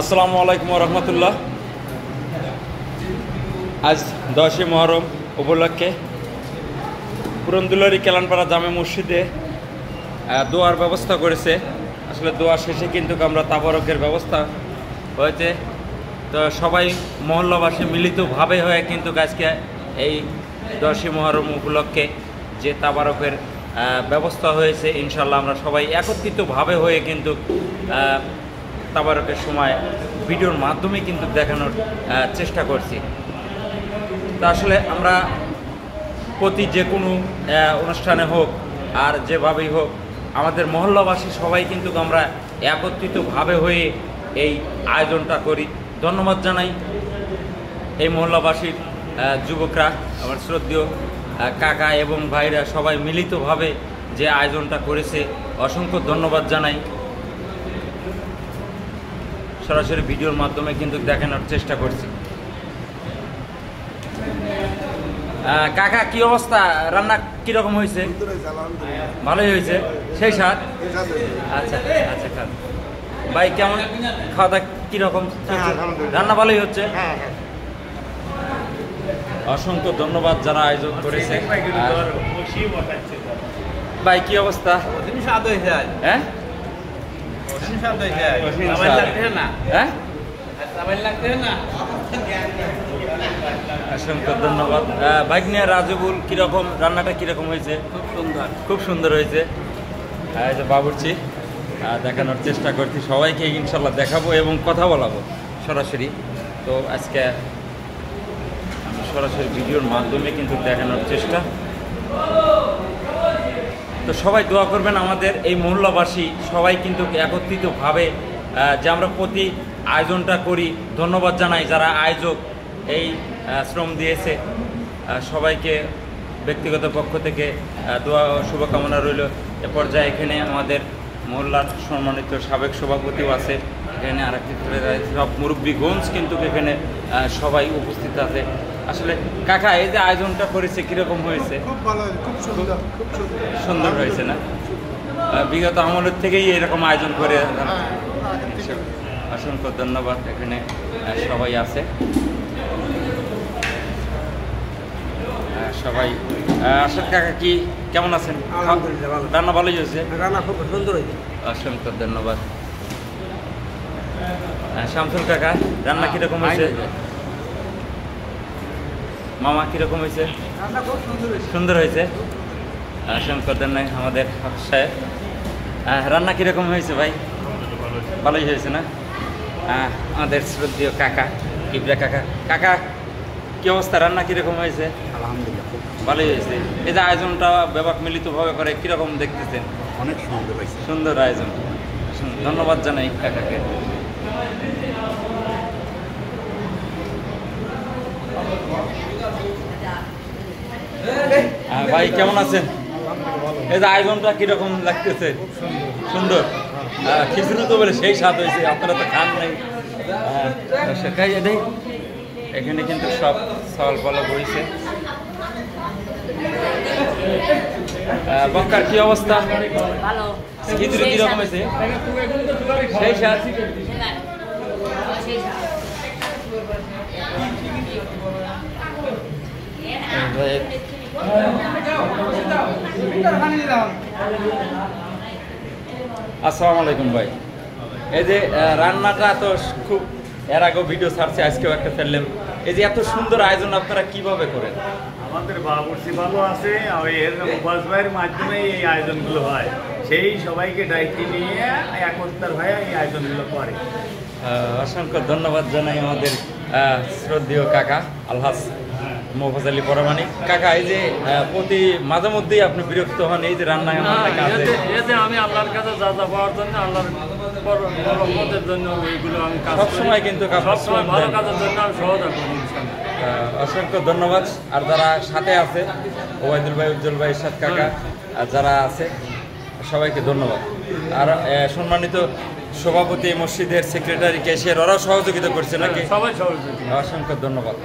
আসসালামু আলাইকুম রহমতুল্লাহ। আজ 10 মুহররম উপলক্ষে পুরন্দুলারি কেলানপাড়া জামে মসজিদে দোয়ার ব্যবস্থা করেছে। আসলে দোয়া শেষে কিন্তু আমরা তাবারকের ব্যবস্থা হয়েছে। তো সবাই মহল্লাবাসী মিলিতভাবে হয়ে কিন্তু আজকে এই 10 মুহররম উপলক্ষে যে তাবারকের ব্যবস্থা হয়েছে, ইনশাল্লাহ আমরা সবাই একত্রিতভাবে হয়ে কিন্তু তাবারকের সময় ভিডিওর মাধ্যমে কিন্তু দেখানোর চেষ্টা করছি। তা আসলে আমরা প্রতি যে কোনো অনুষ্ঠানে হোক আর যেভাবেই হোক আমাদের মহল্লাবাসী সবাই কিন্তু আমরা একত্রিতভাবে হয়ে এই আয়োজনটা করি। ধন্যবাদ জানাই এই মহল্লাবাসীর যুবকরা, আমার শ্রদ্ধেয় কাকা এবং ভাইরা সবাই মিলিতভাবে যে আয়োজনটা করেছে, অসংখ্য ধন্যবাদ জানাই। সরাসরি ভিডিওর মাধ্যমে কিন্তু দেখানোর চেষ্টা করছি। কাকা কি অবস্থা, রান্না কিরকম হয়েছে? ভালোই হয়েছে, সেই স্বাদ। আচ্ছা আচ্ছা খান ভাই, কেমন খাওয়া দাওয়া কিরকম? রান্না ভালোই হচ্ছে। অসংখ্য ধন্যবাদ যারা আয়োজন করেছে। ভাই কি অবস্থা? হ্যাঁ অসংখ্য ধন্যবাদ। ভাগ্নিয়া রাজুবুল, কিরকম রান্নাটা কিরকম হয়েছে? খুব সুন্দর, খুব সুন্দর হয়েছে। এই যে বাবুর্চি দেখানোর চেষ্টা করছি, সবাইকে ইনশাল্লাহ দেখাবো এবং কথা বলাবো সরাসরি। তো আজকে আমি সরাসরি ভিডিওর মাধ্যমে কিন্তু দেখানোর চেষ্টা। তো সবাই দোয়া করবেন, আমাদের এই মহল্লাবাসী সবাই কিন্তু একত্রিতভাবে যে আমরা প্রতি আয়োজনটা করি। ধন্যবাদ জানাই যারা আয়োজক এই শ্রম দিয়েছে, সবাইকে ব্যক্তিগত পক্ষ থেকে দোয়া ও শুভকামনা রইল। এ পর্যায়ে এখানে আমাদের মহল্লার সম্মানিত সাবেক সভাপতিও আছে, এখানে আরেকটি সব মুরব্বীগঞ্জ কিন্তু এখানে সবাই উপস্থিত আছে। আসলে কাকা এই যে আয়োজনটা করেছে কিরকম হয়েছে? খুব ভালো, খুব সুন্দর, খুব সুন্দর হয়েছে না? বিগত আমলের থেকেই এরকম আয়োজন করে। অসংখ্য ধন্যবাদ, এখানে সবাই আছে, সবাই। আশাদ কাকা কি কেমন আছেন? রান্না ভালোই হয়েছে, রান্না খুব সুন্দর হয়েছে। অসংখ্য ধন্যবাদ। শামসুল কাকা রান্না কিরকম হয়েছে? মামা কিরকম হয়েছে? রান্না খুব সুন্দর হয়েছে। সুন্দর হয়েছে, অসংখ্য ধন্যবাদ। আমাদের সাহেব রান্না কিরকম হয়েছে? ভাই ভালোই হয়েছে না? আমাদের শ্রদ্ধেয় কাকা কিবরা কাকা, কাকা কি অবস্থা, রান্না কিরকম হয়েছে? আলহামদুলিল্লাহ খুব ভালোই হয়েছে। এই যে আয়োজনটা ব্যাপক মিলিতভাবে করে কিরকম দেখতেছেন? অনেক সুন্দর হয়েছে। সুন্দর আয়োজন, ধন্যবাদ জানাই কাকাকে। ভাই কেমন আছেন? এই যে আয়োজনটা কিরকম লাগতেছে? সুন্দর। খিচুড়ি তো বলে সেই স্বাদ হয়েছে, আপনারা তো খান নাই। এখানে কিন্তু সব সল পালা বইছে। বক্কার কি অবস্থা? খিচুড়ি কিরকম হয়েছে? সেই স্বাদ। আসসালামু আলাইকুম ভাই। এই যে রান্নাটা তো খুব, এর আগেও ভিডিও ছাড়ছে, আজকেও একটা ফেললাম। এই যে এত সুন্দর আয়োজন আপনারা কিভাবে করেন? আমাদের বাবুর্চি ভালো আছে, এর মুবাস ভাইয়ের মাধ্যমে এই আয়োজনগুলো হয়। সেই সবাইকে দায়িত্ব নিয়ে একত্র হয়ে এই আয়োজনগুলো করে। অসংখ্য ধন্যবাদ জানাই আমাদের শ্রদ্ধেয় কাকা আলহাজ মোফাজ আলী পরমাণিক কাকা। এই যে প্রতি মাঝে মধ্যেই আপনি বিরক্ত হন এই যে রান্না কাজে? আমি আল্লাহর কাছে যা যা পাওয়ার জন্য, আল্লাহর বরকতের জন্য এইগুলো আমি সবসময় কিন্তু সবসময় ভালো কাজের জন্য আমি সহযোগিতা করি। অসংখ্য ধন্যবাদ। আর যারা সাথে আছে, ওবায়দুল ভাই, উজ্জ্বল ভাই, সাত কাকা, আর যারা আছে সবাইকে ধন্যবাদ। আর সম্মানিত সভাপতি, মসজিদের সেক্রেটারি, ক্যাশিয়ার, ওরাও সহযোগিতা করছে নাকি? সবাই সহযোগিতা। অসংখ্য ধন্যবাদ।